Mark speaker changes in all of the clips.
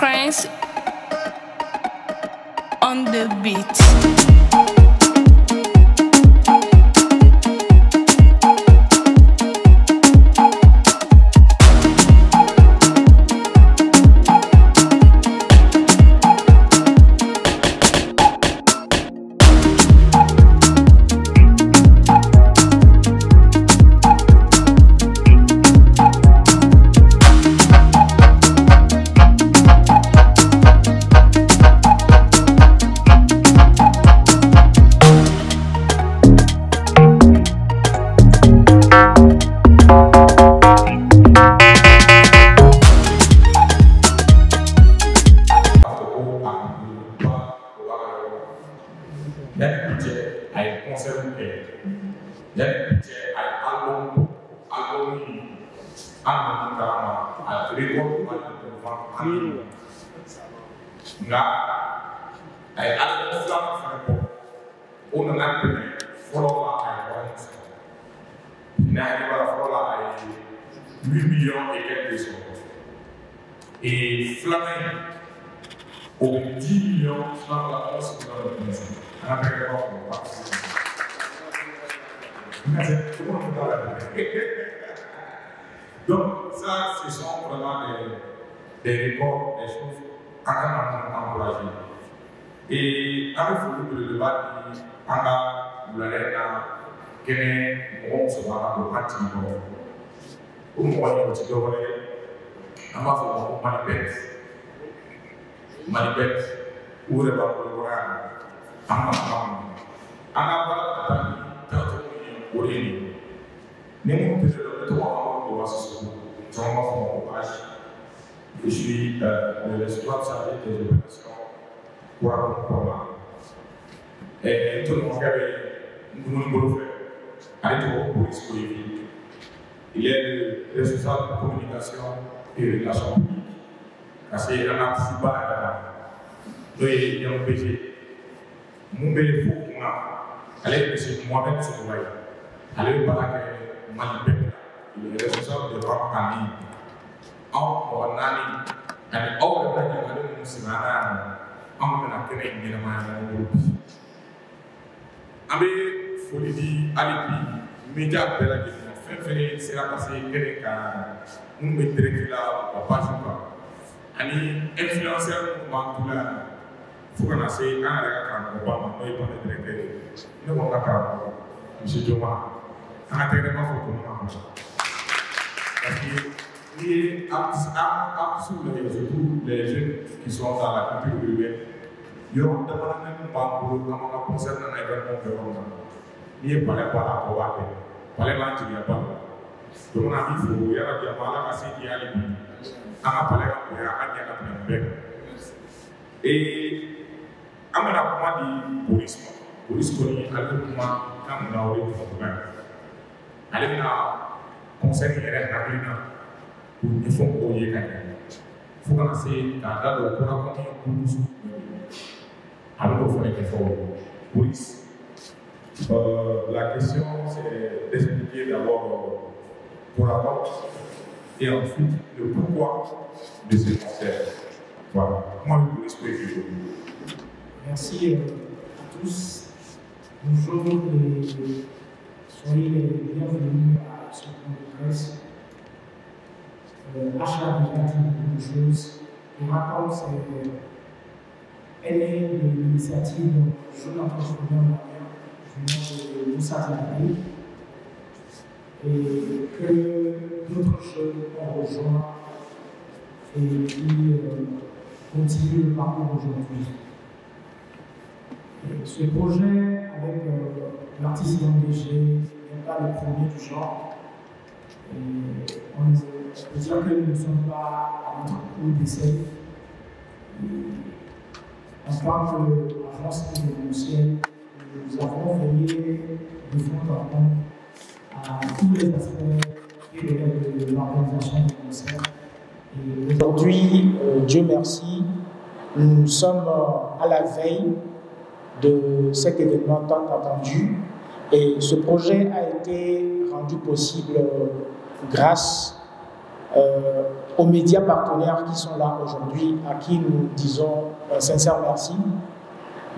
Speaker 1: Prince on the beat.
Speaker 2: Et Flamin, au 10 millions, Flamin la France, c'est dans le pays. On a fait un rapport pour participer. Donc, ça, ce sont vraiment des records, des choses à encourager. Et avec le débat, on a gagné le parti. Pour moi, il y a an b'a fɔ o ma ko Malibet o de b'a bolo wɔɔrɔ an ka baara ka taa ni tacogo ye o de ye ni mun tɛ se dɔ bɛ to k'a fɔ ko Wassoko caman b'a fɔ ma ko Age je suis le responsable des opérations Waraban Kɔrɔma n tɔɲɔgɔnkɛ bɛ dumuni bolo fɛ ale tɔgɔ ko Boris Koyebi il est le responsable de communication et relations publiques. Parce qu'il a participé à la PG. Mon bel fou, allez, c'est moi-même, c'est moi. Allez, voilà que Malibet, il est responsable de vente en ligne. En ligne, et au delà de la ligne, on a créé une groupe. Avec Folidi, Alibi, média de la question, c'est la passée nous mettons direct là au passage. Ani influenceur nous là, faut qu'on essaie un regard quand on va nous y parler direct. Nous on a quand Monsieur Joma, on a tellement faut qu'on parce que il absolument surtout les jeunes qui sont dans la culture urbaine, ils ont demandé même pas pour comment concernant un événement de l'homme. Il est pas là pour la pouvoir, pas là pour la pouvoir. Donc, on a dit qu'il y a des gens qui ont parlé de et on a dit Boris. Boris connaît un peu comment on a eu des problèmes. Allez, on a conseillé les règles pour les fonds pour y gagner. Il faut qu'on essaie d'aller pour raconter un peu de choses. Alors, il faut faire effort. Boris, la question c'est d'expliquer d'abord pour la vente et ensuite le pourquoi de ce concert. Voilà, moi je vous explique.
Speaker 3: Merci à tous. Bonjour et soyez les bienvenus à ce point de presse. Achat a déjà dit beaucoup de choses. Le rapport, elle est de l'initiative Jeune Entrepreneur venant de Moussa Diaby. Et que d'autres jeunes ont rejoint et qui continuent le parcours aujourd'hui. Ce projet avec l'artiste engagé n'est pas le premier du genre. Et on peut dire que nous ne sommes pas à notre coup d'essai. En tant qu'agence événementielle, nous avons veillé de fond en comble à tous les aspects de l'organisation du concert. Aujourd'hui, Dieu merci, nous sommes à la veille de cet événement tant attendu et ce projet a été rendu possible grâce aux médias partenaires qui sont là aujourd'hui, à qui nous disons un sincère merci.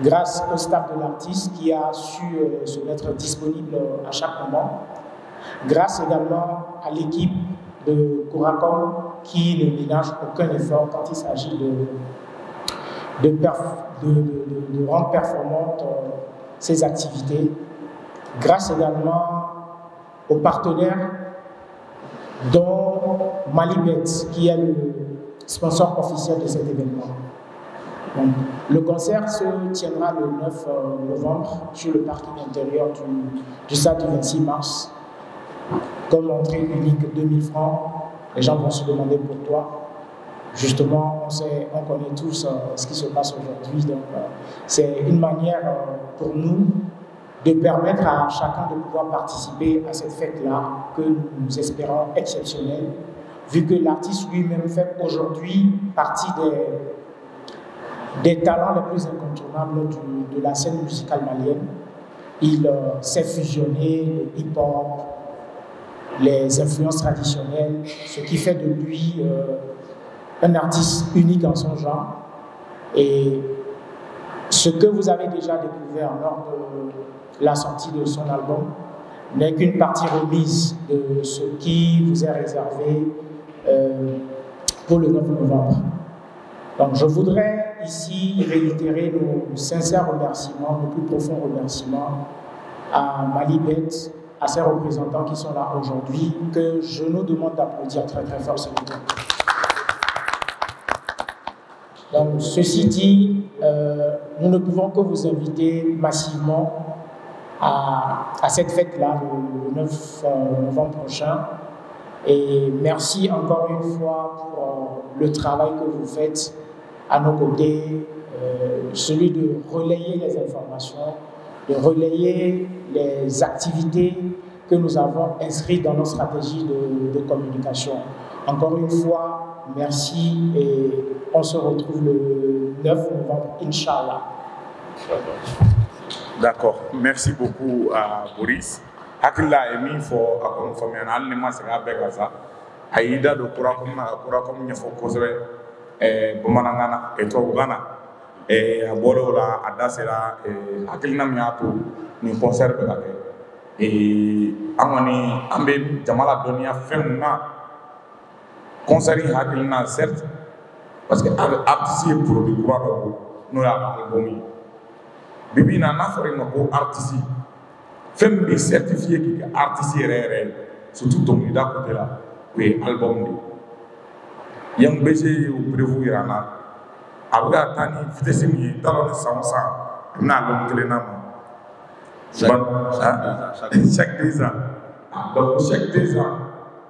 Speaker 3: Grâce au staff de l'artiste qui a su se mettre disponible à chaque moment. Grâce également à l'équipe de Coracom qui ne ménage aucun effort quand il s'agit de rendre performantes ces activités. Grâce également aux partenaires dont Malibet qui est le sponsor officiel de cet événement. Donc, le concert se tiendra le 9 novembre sur le parking intérieur du stade du 26 mars. Comme entrée unique 2000 francs, les gens vont se demander pourquoi. Justement, on connaît tous ce qui se passe aujourd'hui. Donc, c'est une manière pour nous de permettre à chacun de pouvoir participer à cette fête-là que nous espérons exceptionnelle, vu que l'artiste lui-même fait aujourd'hui partie des talents les plus incontournables de la scène musicale malienne. Il sait fusionner le hip-hop, les influences traditionnelles, ce qui fait de lui un artiste unique en son genre. Et ce que vous avez déjà découvert lors de la sortie de son album n'est qu'une partie remise de ce qui vous est réservé pour le 9 novembre. Donc je voudrais ici réitérer nos sincères remerciements, nos plus profonds remerciements à Malibet, à ses représentants qui sont là aujourd'hui, que je nous demande d'applaudir très très fort, s'il vous plaît. Donc ceci dit, nous ne pouvons que vous inviter massivement à cette fête-là, le 9 novembre prochain. Et merci encore une fois pour le travail que vous faites à nos côtés, celui de relayer les informations, de relayer les activités que nous avons inscrites dans nos stratégies de communication. Encore une fois, merci et on se retrouve le 9 novembre, Inch'Allah.
Speaker 2: D'accord, merci beaucoup à Boris. Hakila emi fo akon famia na alni masaka beka sa aida do kurakom nyefo kozwe bomanangana eto ugana abolo la adasera hakilina miatu ni concert beka amani ambe jamala donia femna concert hakilina certes parce que artiste produit quoi no ya albumi bibina na fori no ko artiste femme bi certifié qui est artiste rere surtout ton ida côté là oui album ni yang bg ou prévu irana abuga tani vitesse mi talon samsa na album kelena chaque 2 ans donc chaque 2 ans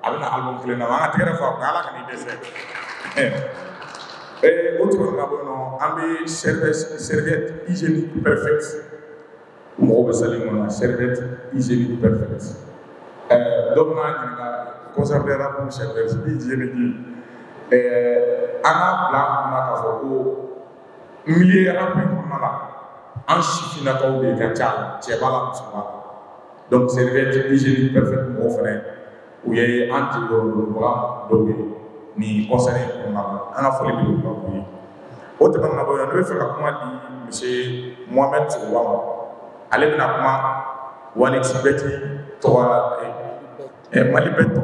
Speaker 2: abna album kelena ma tere fa ngala kan dessert autre ngabono ambi serviette hygiénique parfaite mo be salimona serviette hygiénique parfaite donc na conserver la pour serviette hygiénique ana blanc na ka fo millier rapide on la en chifina ka be ka cha che bala musuma donc serviette hygiénique parfaite mo frère ou yé anti do blanc do ni concerné on a folie de l'eau. Autre chose, on a fait comme monsieur Mohamed Ouama. Allez na kuma Walexi Betty toi et Malibet toi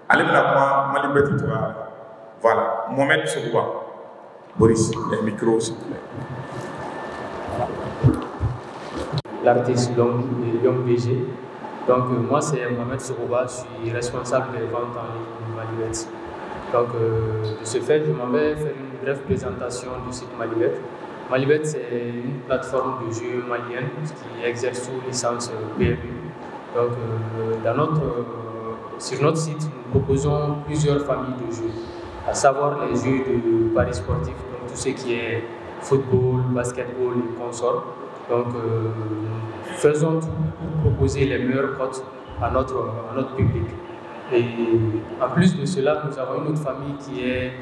Speaker 2: allez na kuma Malibet toi voilà Mohamed Ouama. Boris le micro s'il vous plaît.
Speaker 1: L'artiste Lyon BG. Donc moi c'est Mohamed Sourouba, je suis responsable des ventes en ligne Malibet. Donc de ce fait, je m'en vais faire une brève présentation du site Malibet. Malibet c'est une plateforme de jeux malienne qui exerce sous licence PMU. Donc sur notre site, nous proposons plusieurs familles de jeux, à savoir les jeux de paris sportifs, donc tout ce qui est football, basketball et consorts. Donc, faisons tout pour proposer les meilleures cotes à notre public. Et en plus de cela, nous avons une autre famille qui est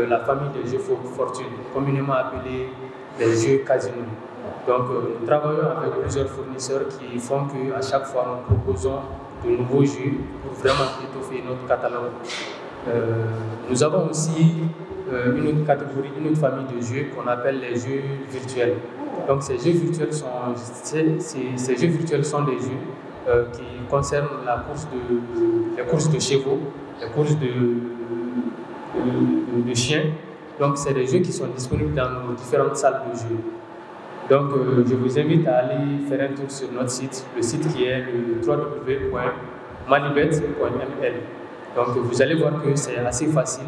Speaker 1: la famille des jeux fortune, communément appelée les jeux casino. Donc, nous travaillons avec plusieurs fournisseurs qui font qu'à chaque fois, nous proposons de nouveaux jeux pour vraiment étoffer notre catalogue. Nous avons aussi une autre catégorie, une autre famille de jeux qu'on appelle les jeux virtuels. Donc ces jeux virtuels sont des jeux qui concernent les courses de chevaux, les courses de chiens. Donc c'est des jeux qui sont disponibles dans nos différentes salles de jeux. Donc je vous invite à aller faire un tour sur notre site, le site qui est le www.malibet.ml. Donc vous allez voir que c'est assez facile.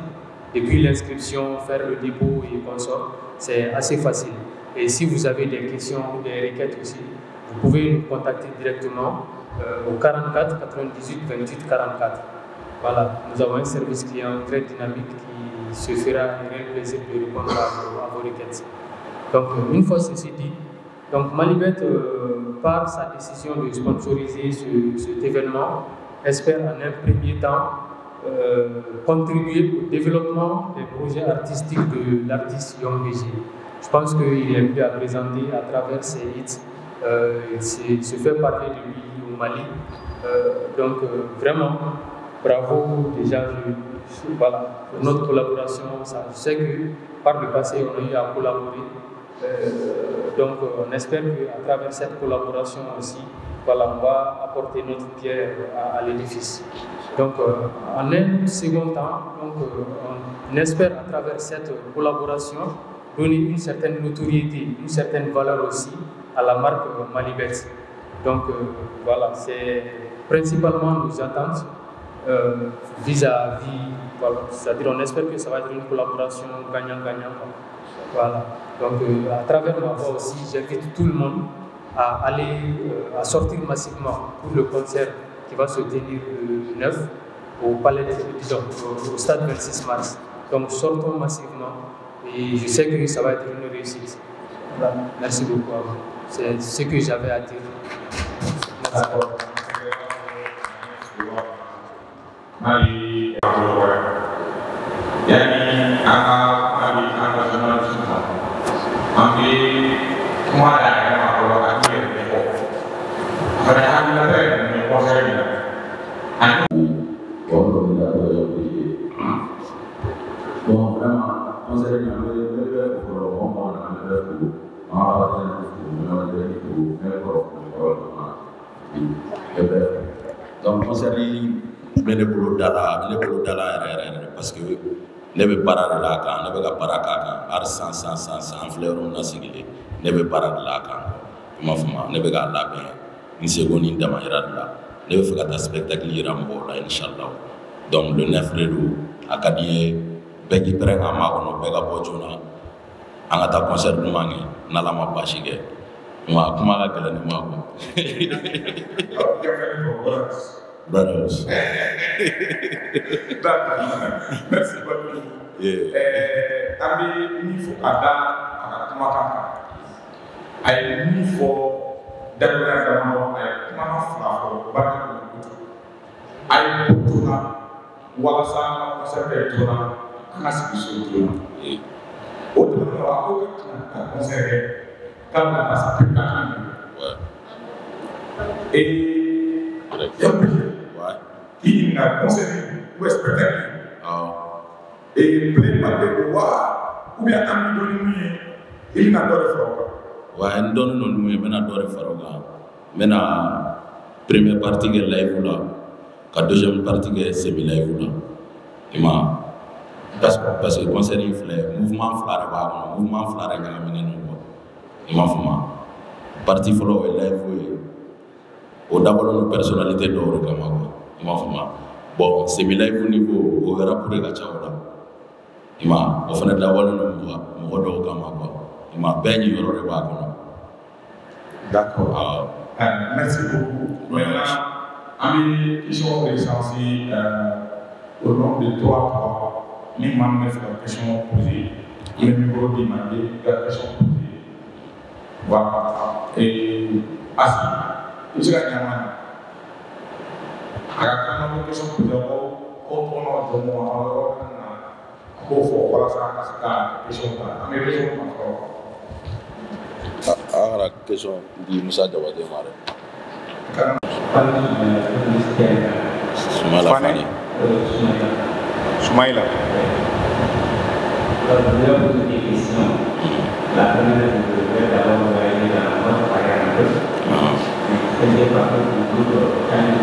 Speaker 1: Depuis l'inscription, faire le dépôt et consorts, c'est assez facile. Et si vous avez des questions ou des requêtes aussi, vous pouvez nous contacter directement au 44 98 28 44. Voilà, nous avons un service client très dynamique qui se fera un réel plaisir de répondre à vos requêtes. Donc une fois ceci dit, donc Malibet, par sa décision de sponsoriser cet événement, espère en un premier temps contribuer au développement des projets artistiques de l'artiste Young BG. Je pense qu'il est mieux à présenter à travers ses hits. Il se fait parler de lui au Mali. Donc vraiment, bravo déjà voilà, pour notre collaboration. Je sais que par le passé, on a eu à collaborer. Donc on espère qu'à travers cette collaboration aussi, voilà, on va apporter notre pierre à l'édifice. Donc en un second temps, donc, on espère à travers cette collaboration donner une certaine notoriété, une certaine valeur aussi à la marque Malibet. Donc voilà, c'est principalement nos attentes vis-à-vis, voilà, c'est-à-dire on espère que ça va être une collaboration gagnant-gagnant. Voilà, donc à travers ma voix aussi, j'invite tout le monde à aller à sortir massivement pour le concert qui va se tenir le 9 au palais au stade 26 mars. Donc sortons massivement et je sais que ça va être une réussite. Voilà. Merci beaucoup à vous. C'est ce que j'avais à dire. Merci.
Speaker 4: Bon, vraiment, on s'est dit, donc on s'est dit, mais le boulot d'Allah parce que ne bɛ baara de la kan, ne bɛ ka baara k'a kan, hali san an filɛ yɔrɔ min na sigilen, ne bɛ baara de la kan, i m'a faamu, ne bɛ k'a labɛn n seko ni n damayira de la, ne bɛ fɛ ka taa spectacle yira mɔgɔw la inshallah. Donc le 9 de don, a ka di n ye bɛɛ k'i pɛrɛn k'a makɔnɔ, bɛɛ ka bɔ joona, an ka taa concert duman kɛ, n'Ala ma baasi kɛ. Kuma ka gɛlɛn ni ma quoi. Brothers.
Speaker 2: Merci beaucoup. Ami ni fo ada kuma kan. Ai ni fo dabra da ma ai kuma ma fa fo ba ko. Ai tuna wala sa ko sa pe tuna kana si so tuna. O tuna wa ko ka conseiller kana ka sa pe kana. Il n'a conseillé ou spectacle. Et plein de voir ou bien ami donné il n'a pas de froid.
Speaker 4: Ouais, on donne non nous mais n'a pas de froid. Maintenant première partie que live là, la deuxième partie que semi live là. Ima parce que concert il fait mouvement flare ba mouvement flare nga minen non. Ima fama. Partie follow live o d'abord une personnalité d'or comme moi. Ima fama. Bon, semi live niveau o vera pour la chaola. Ima o fana d'abord no mo do comme moi. Ima ben yoro re ba kono.
Speaker 2: D'accord. Merci beaucoup. Maintenant, ami question essentielle au nom de toi, les membres de la question posée, le numéro demandé, la question posée. Voilà. Et assis. Vous êtes à quand on question posée, on a de moi, on faut voilà ça, question mais question encore.
Speaker 4: La question di Moussa Diawate Mare. Soumaïla Fani.
Speaker 2: Soumaïla.
Speaker 5: Alors, je vais poser des questions. La première, je vais d'abord vous aller dans votre variante. Je vais parler du groupe Cannes.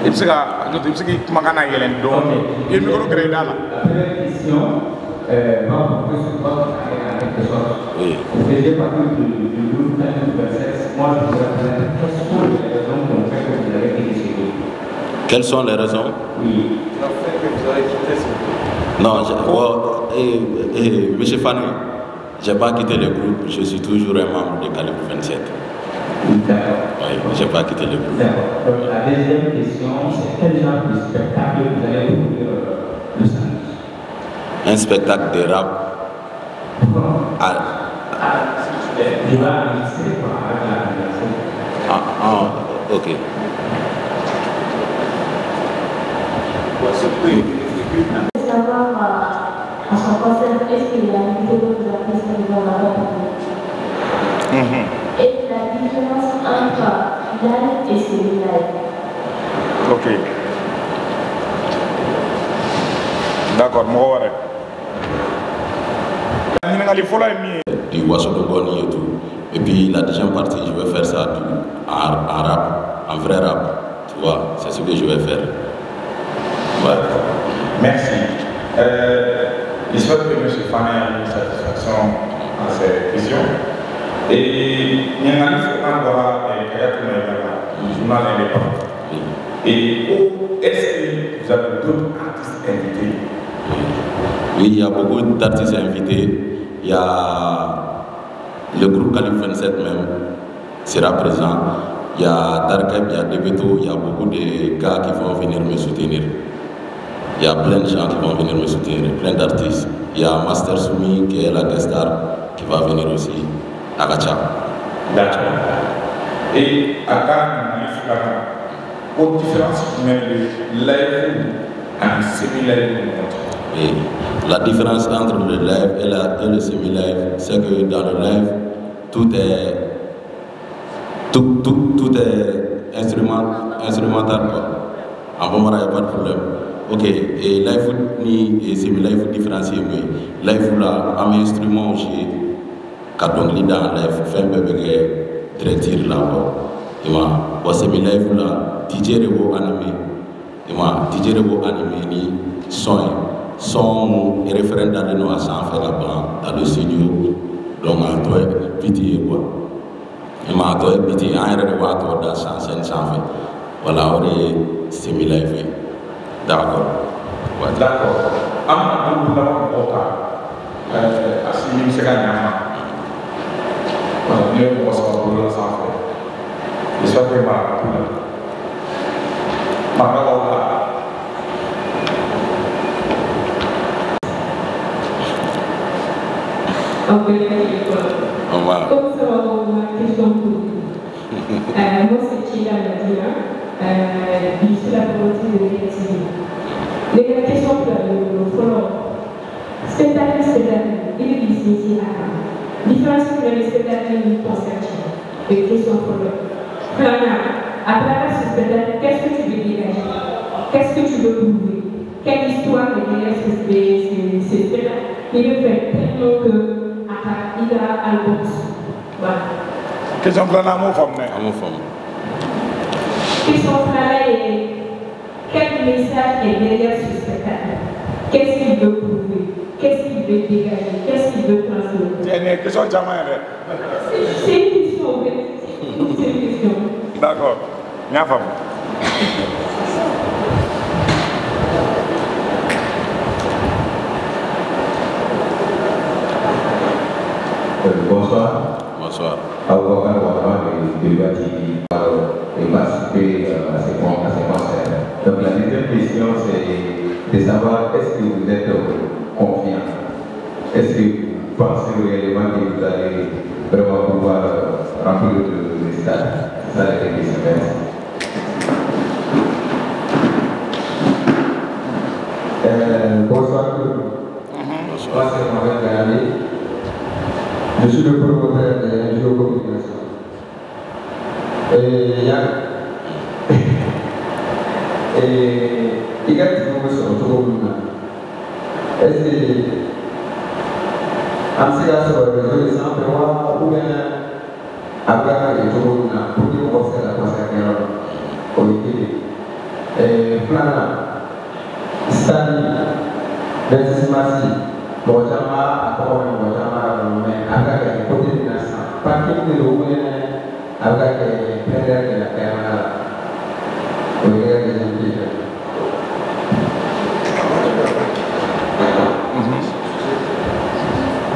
Speaker 2: Il se comment on a yélen donc il me regrette là.
Speaker 5: La première question, va pour que ce soit en quelque sorte.
Speaker 4: Oui.
Speaker 5: Vous faisiez partie du groupe Cannes. Moi, je vous rappelle, quelles sont les raisons qui ont fait que vous avez quitté ce groupe?
Speaker 4: Quelles sont les raisons?
Speaker 5: Oui.
Speaker 4: Non, M. Fani, je n'ai pas quitté le groupe, je suis toujours un membre de Calibre 27.
Speaker 5: D'accord.
Speaker 4: Oui, je n'ai pas quitté le groupe.
Speaker 5: D'accord. Donc, la deuxième question, c'est quel genre de spectacle vous allez ouvrir le samedi?
Speaker 4: Un spectacle de rap.
Speaker 5: Je vais annoncer avec la
Speaker 4: Ok.
Speaker 6: Savoir à son concert, est-ce qu'il y a une vidéo de l'artiste qui va l'avoir? Et la différence entre live et semi-live.
Speaker 2: Ok. D'accord, moi,
Speaker 4: Du Wassoulou et tout. Et puis la deuxième partie, je vais faire ça en rap, en vrai rap. Tu vois, c'est ce que je vais faire. Ouais.
Speaker 2: Merci. J'espère que M. Fani a eu satisfaction à ces questions. Et il y a un endroit le journal indépendant. Et est-ce que vous avez d'autres artistes invités?
Speaker 4: Oui, il y a beaucoup d'artistes invités. Il y a le groupe Calibre 27 même sera présent. Il y a Darkeb, il y a Debeto, il y a beaucoup de gars qui vont venir me soutenir. Il y a plein de gens qui vont venir me soutenir, plein d'artistes. Il y a Master Soumi qui est la guest star qui va venir aussi à Gacha.
Speaker 2: D'accord. Et à Ghana, aux différences même de live et semi-live.
Speaker 4: Oui. La différence entre le live et le semi-live, c'est que dans le live, tout est instrumental. En bon moment, il n'y a pas de problème. Ok, et live ni semi-live différencié, mais live là, un instrument, j'ai quand on lit dans live, fait un peu de directeur là. Et moi, semi-live là, DJ Rebo animé. Et moi, DJ Rebo animé, ni son référent dans le noir sans faire dans le studio. Donc, on doit pitié quoi. Et moi, on doit pitié, on est dans sans scène sans fait. Voilà, on est semi-live. D'accord. Ouais.
Speaker 2: D'accord. Nous avons un assis c'est gagné. Nous avons un sans fait. Je suis très mal.
Speaker 7: Comme ça va ma question pour vous. Moi c'est Chila Nadia, je suis la volonté de l'électricité. La question pour le follow. Spectacle, il est ici à différence entre le spectacle et le concert. Les questions follow. À travers ce spectacle, qu'est-ce que tu veux dégager? Qu'est-ce que tu veux prouver? Quelle histoire est derrière ce spectacle? Il le fait tellement que il a un box. Voilà.
Speaker 2: Question plan à mon femme.
Speaker 7: Question plan est quel message est derrière ce spectacle? Qu'est-ce qu'il veut prouver? Qu'est-ce qu'il veut dégager? Qu'est-ce qu'il veut transmettre?
Speaker 2: C'est une question jamais.
Speaker 7: C'est une question, en fait. C'est une question.
Speaker 2: D'accord. Bien femme.
Speaker 8: Bonsoir.
Speaker 4: Bonsoir.
Speaker 8: Avocat de Bati et participer à ces concerts. Donc la deuxième question c'est de savoir est-ce que vous êtes confiant? Est-ce que vous pensez réellement que vous allez vraiment pouvoir remplir le stade? C'est ça la question. Bonsoir. Moi c'est Mohamed Gagné. Je suis le promoteur de la géocommunication. Et il y a Et il y a des gens qui sont autour de nous. Est-ce que en ce cas, sur le réseau des emplois ou bien après les autour de nous, pour qu'ils puissent faire la conséquence au été. Et plan, c'est-à-dire, l'investissement, l'ojama, après l'ojama, mais après les côtés de l'instant, pas qu'il y ait le avec les pères de la terre, au lieu des impliqués.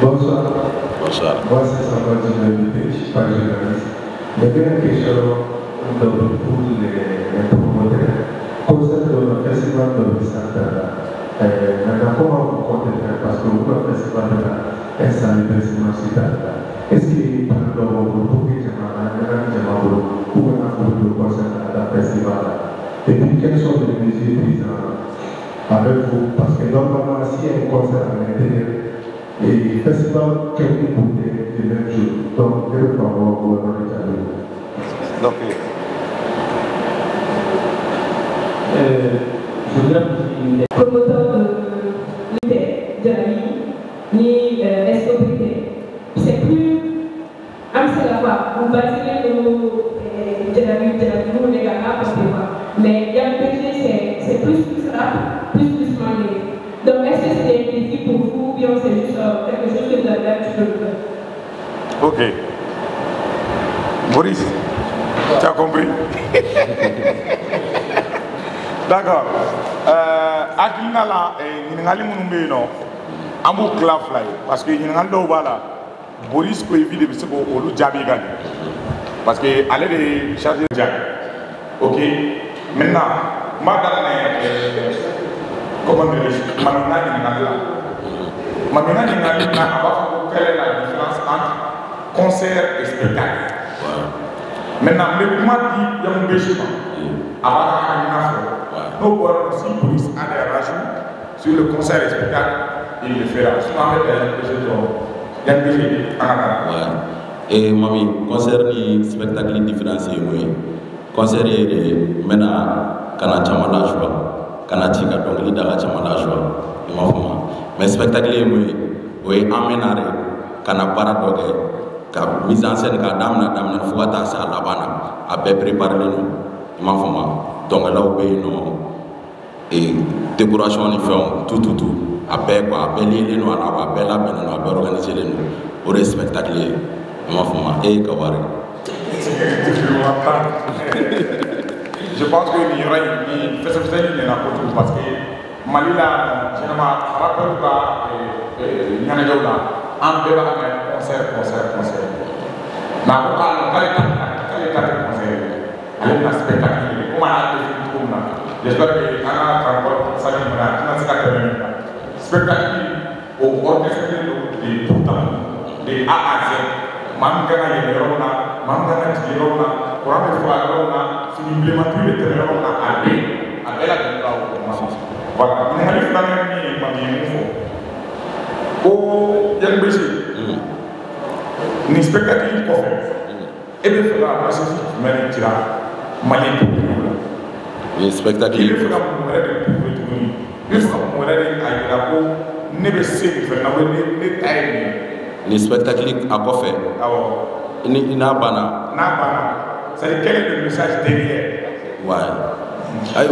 Speaker 9: Bonsoir.
Speaker 4: Bonsoir.
Speaker 9: Moi, c'est Samuel Djinabité, je suis pas journaliste. La première question pour les promoteurs concerne le festival de Santa. Maintenant, comment vous comptez faire? Parce que vous, le festival de la festival est-ce qu'il y a un groupe qui est et puis, quelles sont les mesures prises avec vous? Parce que normalement, si il y a un concert à l'intérieur, et le festival, quelqu'un bouteille le même jour. Donc, je vais voir vous dans le
Speaker 2: Donc,
Speaker 5: je voudrais poser une
Speaker 7: promoteur de la vie, ni SOPT. C'est plus, c'est la fois, vous bâtirez de la vie, vous les gars, mais il y a un budget, c'est plus rap, plus manuel. Donc, est-ce que c'est un défi pour vous, ou bien c'est juste quelque chose que vous avez l'habitude de faire?
Speaker 2: ok. Maurice, tu as compris? D'accord. Akilina la, Ningali Mounumbe, non, Amou Clafly, parce que Ningaldo Bala, Boris peut éviter de se faire au Djabi Gani. Parce que aller de charger le Djabi. Ok. Maintenant, madame, comment dire, maintenant, quelle est la différence entre concert et spectacle? Maintenant, le mois dit, il y a un béchement. Nous voyons aussi police a des rajouts sur le concert et spectacle, il le fera. Souvent, il y a un béché en attendant.
Speaker 4: Et mami, concert ni spectacle différencié, oui. Concert est maintenant, kana chamala joie, kana tika donc li daga chamala joie, il m'a fait. Mais spectacle est oui, amenare, kana paradoxe, ka mise en scène ka damna fouata sa labana, a peu préparé nous, il m'a fait. Donc là où non et décoration ni fait tout a peu quoi, a peu lié nous à la belle a peu organiser nous pour le spectacle, il m'a fait et kawari.
Speaker 2: Je pense qu'il y aura une festival parce que Malila, généralement, rappelle pas Nyanajola, en débat concert. Mais quand les quatre concerts, il y a un spectacle, comment on a j'espère que Anna Transport, ça vient de spectacle au orchestre de tout temps, de A à Z. Mangana Yerona, Mangana Tirona, pour la fois, si nous implémentons le terrain à B, à Bella de la voilà, on a fait la même au Yangbéché, ni spectacle qu'on fait. Et bien, il faudra passer sur le tirage, malin pour nous.
Speaker 4: Le spectacle.
Speaker 2: Il faudra mourir de tout. Il faudra mourir de la peau, ne pas se faire, ne pas
Speaker 4: le spectacle à quoi faire? Il n'a pas.
Speaker 2: C'est quel est le message derrière?
Speaker 4: Ouais. Aïe,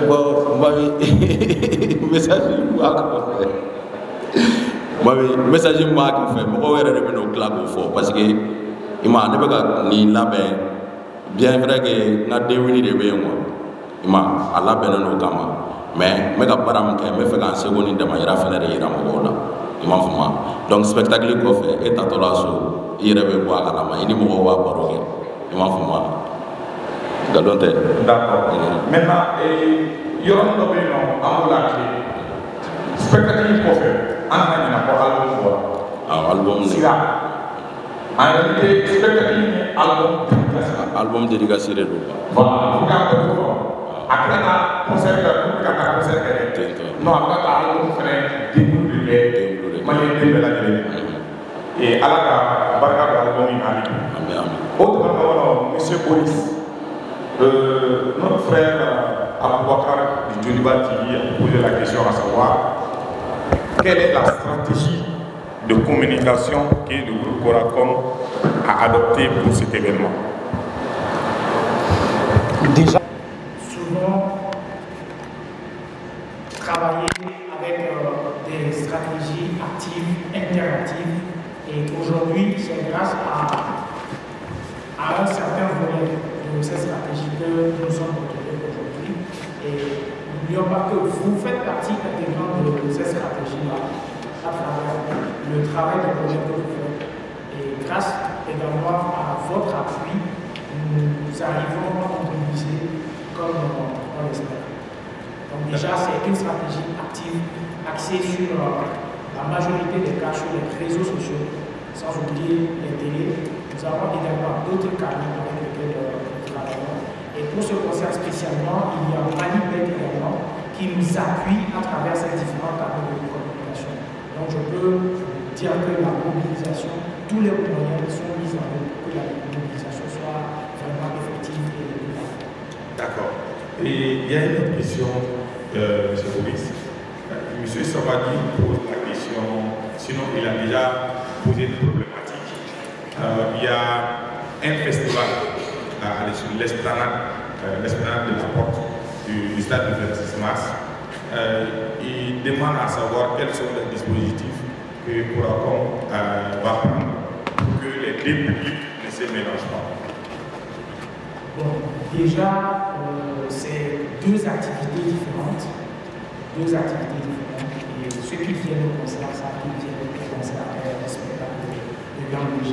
Speaker 4: message message moi qui fait, moi je vais au club parce que il m'a dit que ni là bien vrai que n'a déwini de bien moi. Il m'a à la peine au kama. Mais me ka param ke me fait en seconde de ma fenêtre ira mo là. Il m'a fait. Donc spectacle qu'on fait est à toi là so il rêve voir à la main il mo wa parogue. Il m'a fait. Galonte.
Speaker 2: D'accord. Maintenant il y aura un domaine à la clé. Spectacle qu'on fait en n'a pas album.
Speaker 4: Album.
Speaker 2: Sira. En réalité spectacle album
Speaker 4: dédicace de
Speaker 2: voilà, après la concert non après la album frère début de la et à la barka de l'album autrement monsieur Boris notre frère Aboubakar Joliba TV a posé la question à savoir quelle est la stratégie de communication que le groupe Coracom a adoptée pour cet événement.
Speaker 3: Déjà, souvent travailler avec des stratégies actives, interactives, et aujourd'hui, c'est grâce à un certain volet de ces stratégies que nous sommes retrouvés aujourd'hui. Et n'oublions pas que vous faites partie intégrante de ces stratégies-là à travers le travail de projet que vous faites. Et grâce également à votre appui, nous arrivons à contribuer comme on l'espère. Donc déjà, c'est une stratégie active axée sur la majorité des cas sur les réseaux sociaux, sans oublier les télés. Nous avons également d'autres canaux avec lesquels nous travaillons. Et pour ce concert spécialement, il y a Manibet également qui nous appuie à travers ces différents canaux de communication. Donc je peux dire que la mobilisation, tous les moyens sont mis en œuvre pour que la mobilisation soit vraiment effective et régulière.
Speaker 2: D'accord. Et il y a une autre question, M. Boris. M. Sabadi pose la question, sinon il a déjà posé une problématique. Il y a un festival sur l'esplanade de la porte du stade du 26 mars. Il demande à savoir quels sont les dispositifs que Coracom va prendre pour que les deux publics ne se mélangent pas.
Speaker 3: Bon, déjà, c'est deux activités différentes. Et ceux qui viennent au concert savent qu'ils viennent au concert avec le spectacle de Gang BG.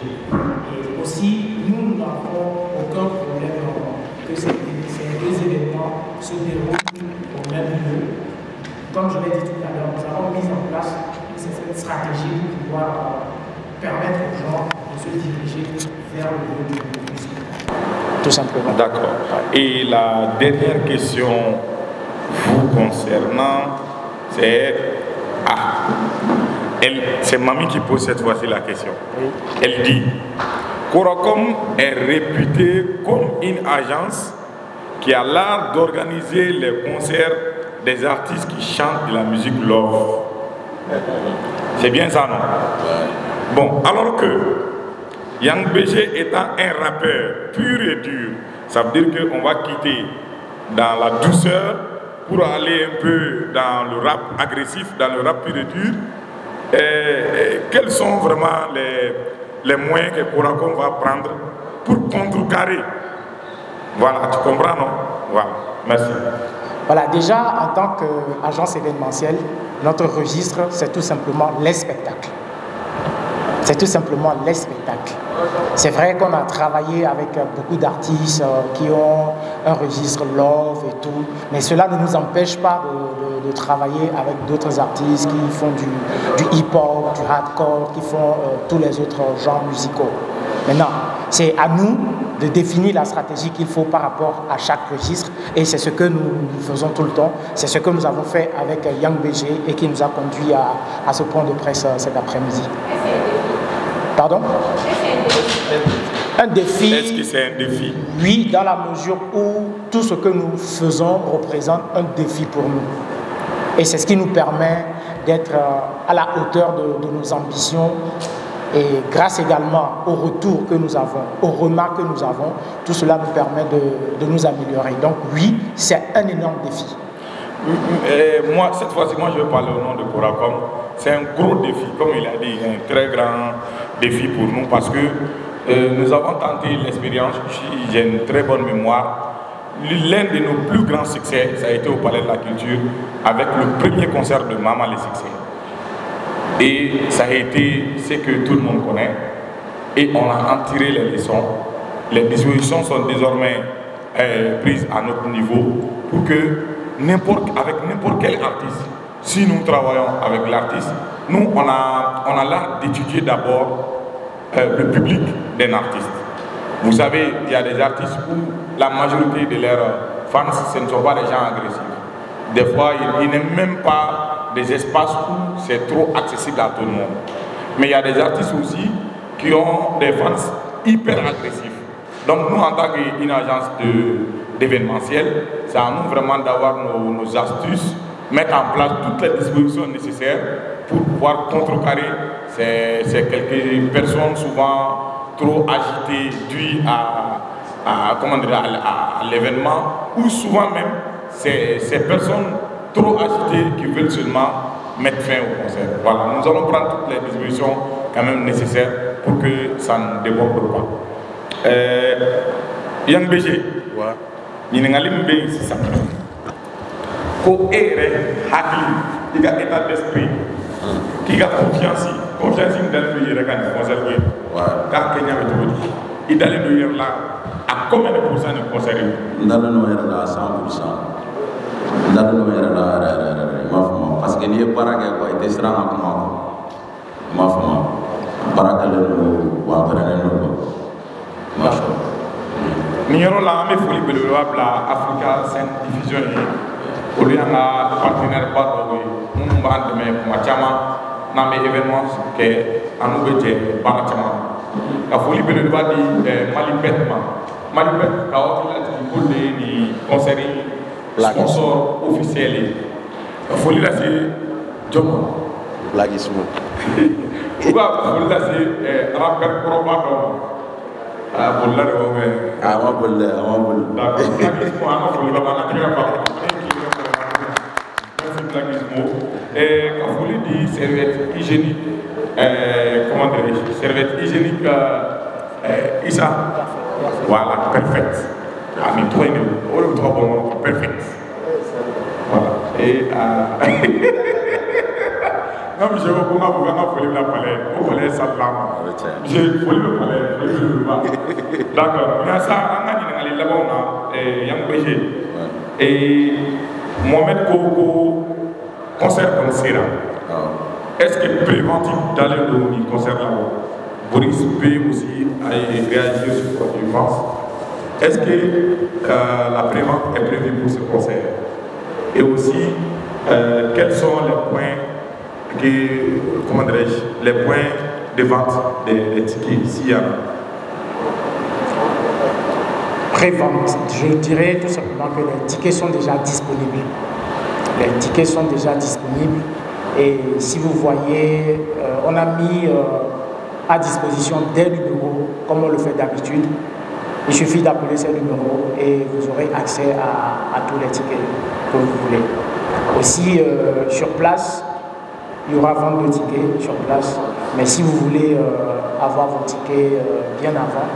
Speaker 3: Et aussi, nous n'avons aucun problème que ces deux événements se déroulent au même lieu. Comme je l'ai dit tout à l'heure, nous avons mis en place cette stratégie pour pouvoir permettre aux gens de se diriger vers le lieu du spectacle. Tout simplement.
Speaker 2: D'accord. Et la dernière question vous concernant, c'est Mamie qui pose cette fois-ci la question. Oui. Elle dit, Coracom est réputé comme une agence qui a l'art d'organiser les concerts des artistes qui chantent de la musique love. C'est bien ça, non? Bon, alors que Yang BG étant un rappeur pur et dur, ça veut dire qu'on va quitter dans la douceur pour aller un peu dans le rap agressif, dans le rap pur et dur. Quels sont vraiment les moyens que Coracom va prendre pour contrecarrer? Voilà, tu comprends, non? Voilà, merci.
Speaker 3: Voilà, déjà, en tant qu'agence événementielle, notre registre, c'est tout simplement les spectacles. C'est tout simplement les spectacles. C'est vrai qu'on a travaillé avec beaucoup d'artistes qui ont un registre love et tout, mais cela ne nous empêche pas de travailler avec d'autres artistes qui font du hip-hop, du hardcore, qui font tous les autres genres musicaux. Maintenant, c'est à nous de définir la stratégie qu'il faut par rapport à chaque registre, et c'est ce que nous faisons tout le temps. C'est ce que nous avons fait avec Yang BG et qui nous a conduit à ce point de presse cet après-midi. Pardon? Un défi.
Speaker 2: Est-ce que c'est un défi?
Speaker 3: Oui, dans la mesure où tout ce que nous faisons représente un défi pour nous. Et c'est ce qui nous permet d'être à la hauteur de nos ambitions. Et grâce également au retour que nous avons, aux remarques que nous avons, tout cela nous permet de nous améliorer. Donc oui, c'est un énorme défi.
Speaker 2: Moi, cette fois-ci, je vais parler au nom de Coracom. C'est un gros défi, comme il a dit, un très grand défi pour nous parce que nous avons tenté l'expérience, j'ai une très bonne mémoire. L'un de nos plus grands succès, ça a été au Palais de la Culture avec le premier concert de Maman les Succès. Et ça a été ce que tout le monde connaît. Et on a en tiré les leçons. Les dispositions sont désormais prises à notre niveau pour que avec n'importe quel artiste, si nous travaillons avec l'artiste, nous on a l'art d'étudier d'abord le public d'un artiste. Vous savez, il y a des artistes où la majorité de leurs fans, ce ne sont pas des gens agressifs. Des fois, ils n'aiment même pas des espaces où c'est trop accessible à tout le monde. Mais il y a des artistes aussi qui ont des fans hyper agressifs. Donc nous, en tant qu'une agence d'événementiel. C'est à nous vraiment d'avoir nos astuces, mettre en place toutes les dispositions nécessaires pour pouvoir contrecarrer ces quelques personnes souvent trop agitées dues à l'événement, ou souvent même ces personnes trop agitées qui veulent seulement mettre fin au concert. Voilà, nous allons prendre toutes les dispositions quand même nécessaires pour que ça ne déborde pas. Yang BG, ñiningali mbé ci sax ko ere hakli diga état d'esprit qui a confiance dans le yere kan concert bi ka kenya be todi idale do yer la à combien de pourcents de concert
Speaker 4: ndala no yer la 100% ndala no yer la ma parce que lié baraka ko ite sra ma fama baraka le no wa baraka no ma
Speaker 2: Niero la ame foli bele wabla Africa Sainte Diffusion pour lui anga partenaire ba do mun ba andeme kuma chama na me événement ke anu beje ba chama ka foli bele ba di Malipet ka o la di ko de ni concert sponsor officiel ka foli la c'est Jomo
Speaker 4: Blagismo
Speaker 2: ba foli la c'est rapper pro ba do bolla de wowe
Speaker 4: ama bolla
Speaker 2: d'accord plagismo ama bolla bana tira ba plagismo ka foli di serviette hygiénique comment dirais-je serviette hygiénique Isa voilà perfect ami toi ne o trop bon perfect voilà et non, mais je vais vous dire la palais. Vous voulez ça là. Je voulais le palais. D'accord. Mais ça, on a dit que les là-bas, il y a un BG. Et Mohamed Koko, concert comme Sera. Est-ce que préventif d'aller au concert là-bas, Boris peut aussi réagir sur ce que tu penses? Est-ce que la prévente est prévue pour ce concert? Et aussi, quels sont les points comment dirais-je, les points de vente des tickets s'il y a?
Speaker 3: Pré-vente, je dirais tout simplement que les tickets sont déjà disponibles. Les tickets sont déjà disponibles et si vous voyez, on a mis à disposition des numéros comme on le fait d'habitude. Il suffit d'appeler ces numéros et vous aurez accès à tous les tickets que vous voulez. Aussi, sur place, il y aura vente de tickets sur place, mais si vous voulez avoir vos tickets bien avant,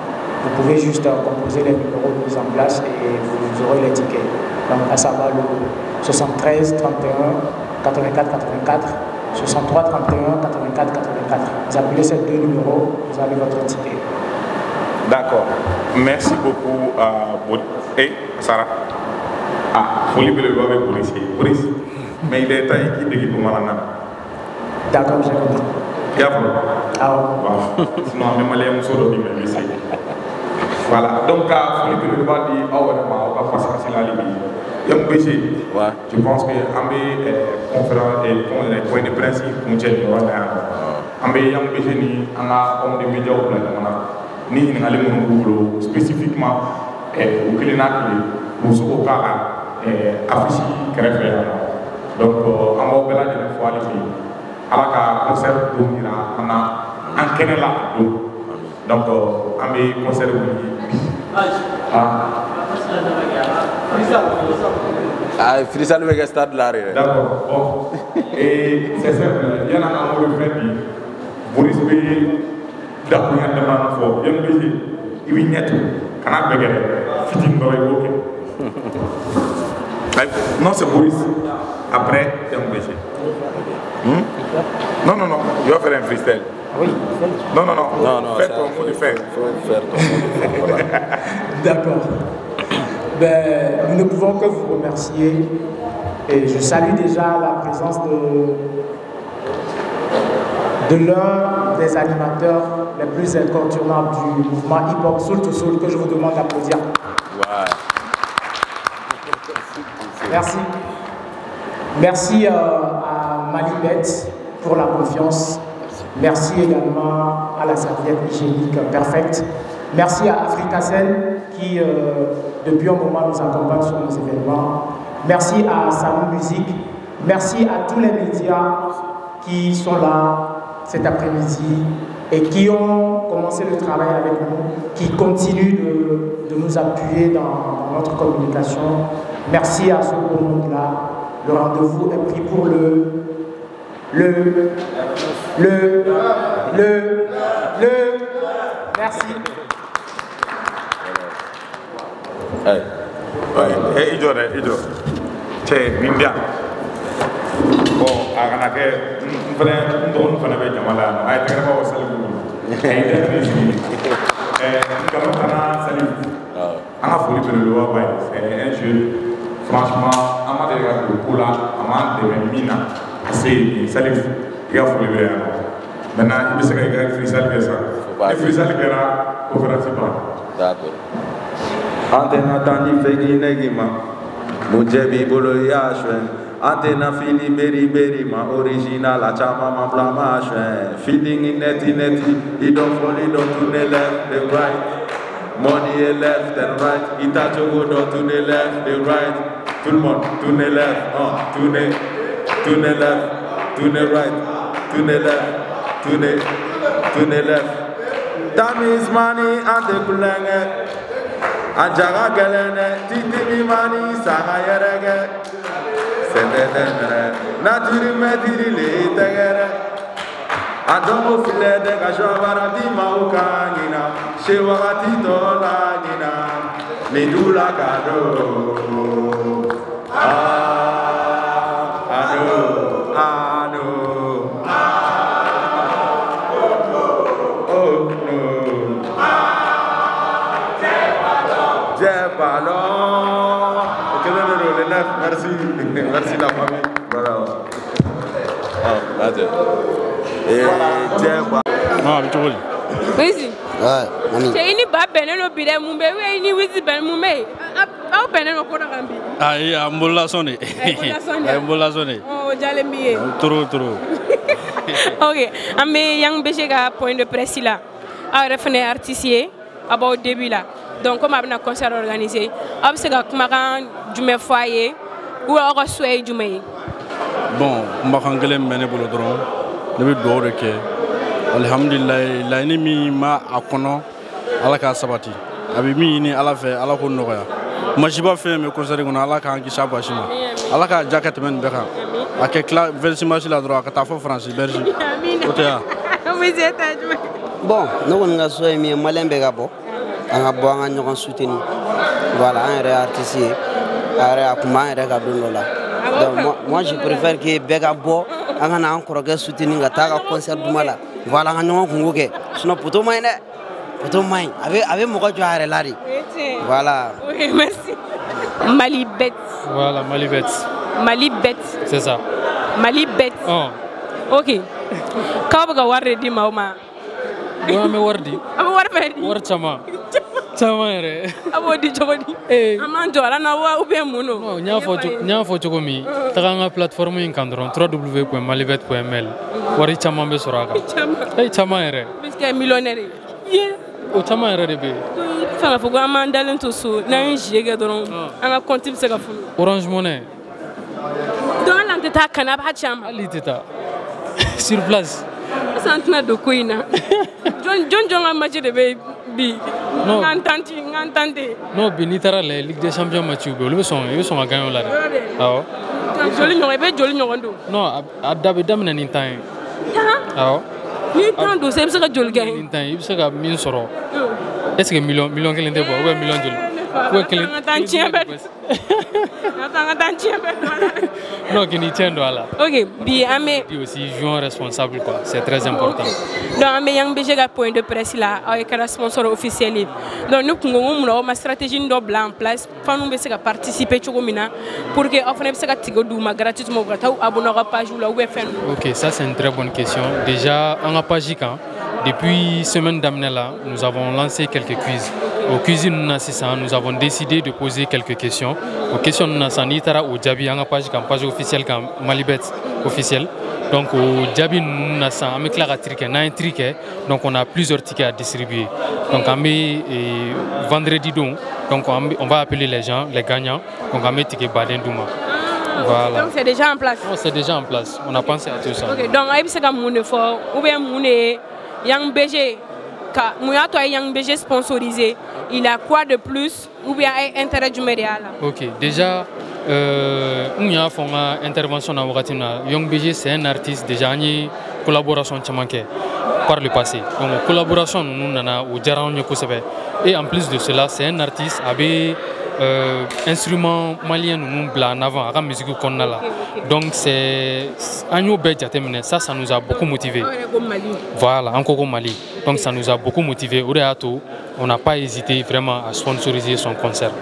Speaker 3: vous pouvez juste composer les numéros mis en place et vous aurez les tickets. Donc à savoir le 73 31 84 84, 63 31 84 84. Vous appelez ces deux numéros, vous avez votre ticket.
Speaker 2: D'accord. Merci beaucoup et Sarah. Ah, il faut libérer le police. Mais il est temps qu'il déguise pour Malana.
Speaker 3: D'accord, j'ai compris.
Speaker 2: Sinon, même les moussons de lycée. Voilà, donc, Philippe ne va dire, on va passer à la limite. Il y a un BG. Je pense que Ambé conférence et les points de principe pour Tchèque, Ambé, il y a un BG, on a comme des médias au plan ni on a les mots spécifiquement au Kélénac, au Sokokala, affiché, Créfé. Donc, on va faire la fois les filles. Alors qu'un concert on a un Kénéla. Donc, on a un concert
Speaker 4: Frissa le stade là.
Speaker 2: D'accord. Bon. Et c'est simple. Il y en a un mot de fait. Boris Bey, d'accord, il y a un demande. Il y a un baiser. Il y a un canal de guerre. Fitting dans les bouquets. Non, c'est Boris. Après, il y a un baiser. Non, il va faire un freestyle.
Speaker 3: Oui.
Speaker 2: Non. Faites ton mot de faire.
Speaker 3: D'accord. Ben, nous ne pouvons que vous remercier et je salue déjà la présence de l'un des animateurs les plus incontournables du mouvement hip-hop Soul to Soul que je vous demande d'applaudir. Merci. Merci à Malibet pour la confiance. Merci également à la serviette hygiénique perfecte. Merci à Africacell qui, depuis un moment nous accompagnent sur nos événements. Merci à Salou Musique, merci à tous les médias qui sont là cet après-midi et qui ont commencé le travail avec nous, qui continuent de nous appuyer dans notre communication. Merci à ce beau monde-là. Le rendez-vous est pris pour merci.
Speaker 2: Ijo. Cɛ nin diya bon a kana kɛ n dɔgɔnin fana bɛ jama la a ye tɛgɛrɛ fɔ Salifu a ye tɛgɛrɛ sigi nkalon kana Salifu an ka foli belebeleba ba ye c'est un jeune franchement an ma deli ka don ko la a m'an dɛmɛ min na ka se Salifu i ka foli bɛ yan maintenant i bɛ se ka i ka freestyle kɛ sisan ni freestyle kɛra conférence ban.
Speaker 8: D'accord. Antena tani fegi negima mujebi bolo yashwen antena fili beri ma original a chama ma blama shwen feeling in neti it don't fall it don't to the left the right money left and right itacho go down to the left the right tout le monde to the left to the left to the right to the left to the left time is money and the kulenge Anjaga galene, titi mi mani saga yerege. Sende tenere, naturi mediri le tegere. Adomo file de gashwara di mauka nina, shewagati tola nina, midula kado.
Speaker 2: Merci la famille. Voilà.
Speaker 10: Wisi. Ini ba beneno bide mumbe we ini wisi ben mume. Au beneno ko nakambi.
Speaker 11: Ai ambola sone. Ambola sone.
Speaker 10: Oh jale miye.
Speaker 11: Trop.
Speaker 10: OK, amé yang bejega point de presse là. A refene artiste abo début là. Donc comme abna concert organisé, absega kumakan jume foyer. Ou alors soyez du mai.
Speaker 11: Bon, je mene bolo dron. Ne be do de ke. Alhamdulillah, la ni mi ma akono ala ka sabati. Abi mi ni ala fe ala ko noya. Ma jiba fe me concert ngona ala ka ngi sabashima. Ala ka jacket men beka. Ake cla 26 match la droit ka ta fo France Belgique. Otea.
Speaker 12: Bon, no won nga soy mi malembe ga bo. Anga bo nga ñokon soutenir. Voilà, un artiste. Donc moi je préfère que Bega Bo anga encore que soutenir ngata concert dumala voilà nga ñoo ko ngoke sinon poto may ne poto may avec mo ko joare lari voilà.
Speaker 10: Oui, merci. Malibet.
Speaker 11: Voilà, Malibet.
Speaker 10: Malibet.
Speaker 11: C'est ça.
Speaker 10: Malibet.
Speaker 11: Oh.
Speaker 10: OK. Ka ba warre di mawma.
Speaker 11: Wa me wardi.
Speaker 10: Aba warfe di.
Speaker 11: War chama. Chamare.
Speaker 10: Abo di jogodi. Amanjo ala na wa ube muno.
Speaker 11: No, nya foto komi. Tanga plateforme in kandron www.malibet.ml. Wari chama be soraka. Chamare.
Speaker 10: Biske millionnaire.
Speaker 11: O chamare be.
Speaker 10: Fanga fogo amandalen to so na njege doron. Anga compte se ka fu.
Speaker 11: Orange Money.
Speaker 10: Don lante ta kana ba chama.
Speaker 11: Aliteta. Sur place.
Speaker 10: Santina do koina. John match de be bi.
Speaker 11: No.
Speaker 10: Ngantante.
Speaker 11: No binitara le Ligue des Champions match be. Le son gagner là. Ah.
Speaker 10: Joli nyondo.
Speaker 11: No, adabe damna ni tan. Ah.
Speaker 10: Ni tan do se bisa ka joli gagne.
Speaker 11: Ni tan, bisa ka min soro. Est-ce que million kelen de bo, ou million joli. Ou kelen. Non, qui n'y tient là.
Speaker 10: OK, bien amé.
Speaker 11: Et aussi joueur responsable quoi, c'est très important.
Speaker 10: Donc amé yang bejega point de presse là avec un sponsor officiel. Donc nous ngomum ma stratégie ndo en place, fa nous be se ka participer chogomina pour que offre se ka tigo duma gratuitement grata ou abonner à page ou la ou FN.
Speaker 11: OK, ça c'est une très bonne question. Déjà en page quand depuis semaine d'Amnela, nous avons lancé quelques quiz. Au cuisine nous avons décidé de poser quelques questions. Aux questions nous avons au Djabi en page officielle Malibet officielle
Speaker 1: Donc au Djabi nous na san ame kila ka triquet na un triquet donc on a plusieurs tickets à distribuer. Donc vendredi donc on va appeler les gens les gagnants donc on met ticket Baden Douma. Voilà.
Speaker 10: Donc c'est déjà en place.
Speaker 1: Oh, c'est déjà en place. On a pensé à tout ça.
Speaker 10: OK, donc aïe c'est comme mon fort ou bien mon Yang BG ka muyato Yang BG sponsorisé, il a quoi de plus ou bien intérêt du média là?
Speaker 1: OK, déjà on a fait une intervention dans Wagatina. Yang BG c'est un artiste déjà une collaboration tchamanké par le passé. Donc collaboration nous nana au Djaran Nyokosebe. Et en plus de cela, c'est un artiste avec instrument malien nous bla en avant à la musique qu'on a là. Donc c'est ça nous a beaucoup motivé. Voilà, encore au Mali. Donc ça nous a beaucoup motivé. On n'a pas hésité vraiment à sponsoriser son concert.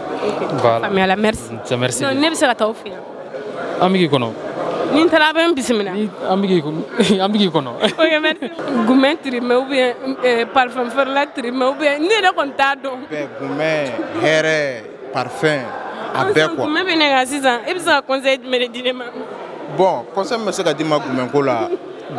Speaker 1: Voilà.
Speaker 10: Merci.
Speaker 1: Merci.
Speaker 10: Non, ne bisa ka offrir.
Speaker 1: Amigi kono.
Speaker 10: Ni tarabe bisimila.
Speaker 1: Amigi kono.
Speaker 10: OK, merci. Goumé trimé ou bien parfum ferla trimé ou bien ni de contado.
Speaker 13: Goumé, here, parfum, avec quoi.
Speaker 10: Goumé benega sisan. E bisa conseil me dîner ma.
Speaker 13: Bon, conseil me se ka di ma goumé ko la.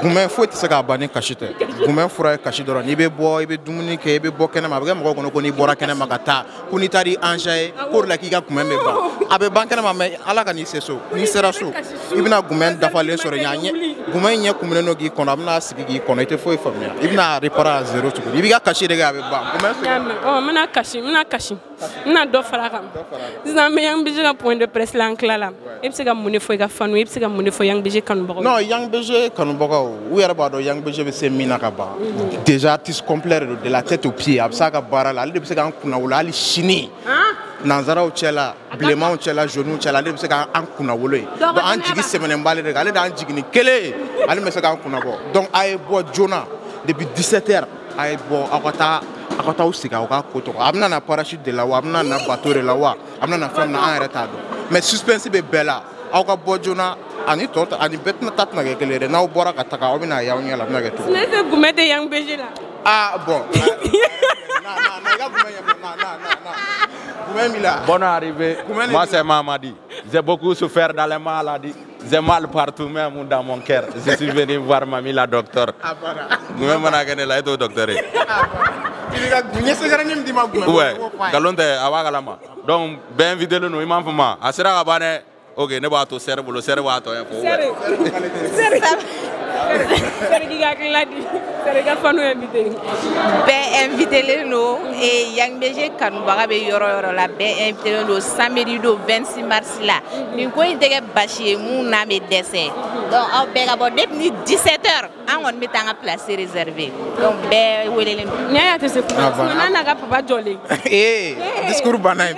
Speaker 13: Goumé faut se ka bani kashite. Goumé fura kashi doro ni be boy be dumuni ke be bokene ma be mo ko ni bora kene makata. Ko ni tari anjaye pour la ki ga goumé me ba. Abe bankene ma me ala ka ni seso. Ni sera so. Ibina goumé dafale soro nyanye. Goumé nye kumene no gi kono amna sigi gi kono ite foi famia. Ibina repara zero to. Ibiga kashi de ga be ba. Goumé
Speaker 10: oh mena kashi. Mena do fara kam. Zan me Yang BG point de presse là en clala. E bisa ga mune foi ga fanu, e bisa ga mune foi Yang BG kanu bako.
Speaker 13: Non, Yang BG kanu bako. Où est le Yang BG be se mina ka ba. Déjà artiste complet de la tête aux pieds. Absa ka bara la, ali be se ga kuna wala ali chini. Nanzara o chela, blema o chela, genou o chela, ali be se ga an kuna wolo. Donc an jigi semaine mbale de ale da an jigi ni kele. Ali me se ga kuna bo. Donc ay bo Jona depuis 17h ay bo akota usika o ka koto. Amna na parachute de la wa, amna na bateau de la wa, amna na femme na en retard. Mais suspense be bella. Aka bo Jona ani tot ani betna tatna ke kelere na o bora ka taka o bina ya onya la na ke to.
Speaker 10: Ne se goumé de Yang BG là.
Speaker 13: Ah bon.
Speaker 14: Bonne arrivée. Moi c'est Mamadi. J'ai beaucoup souffert dans les maladies. J'ai mal partout même dans mon cœur. Je suis venu voir mamie la docteur. Moi mon agane là est au docteur. Ouais. Galonte awagalama. Donc ben vidéo nous imam fama. Asira kabane. OK, ne ba to serre bolo serre wa to en fo.
Speaker 10: Serre qui ga kladi. Serre ga fanu invité.
Speaker 15: Ben invité le no et Yang BG kanu baga be yoro la ben invité le samedi do 26 mars là. Ni ko intege bashi mu na me dessin. Donc au bega bo depuis 17h on met en place réservé. Donc ben welele.
Speaker 10: Nya ya te se ko. Na na ga papa jolé.
Speaker 13: Discours banane.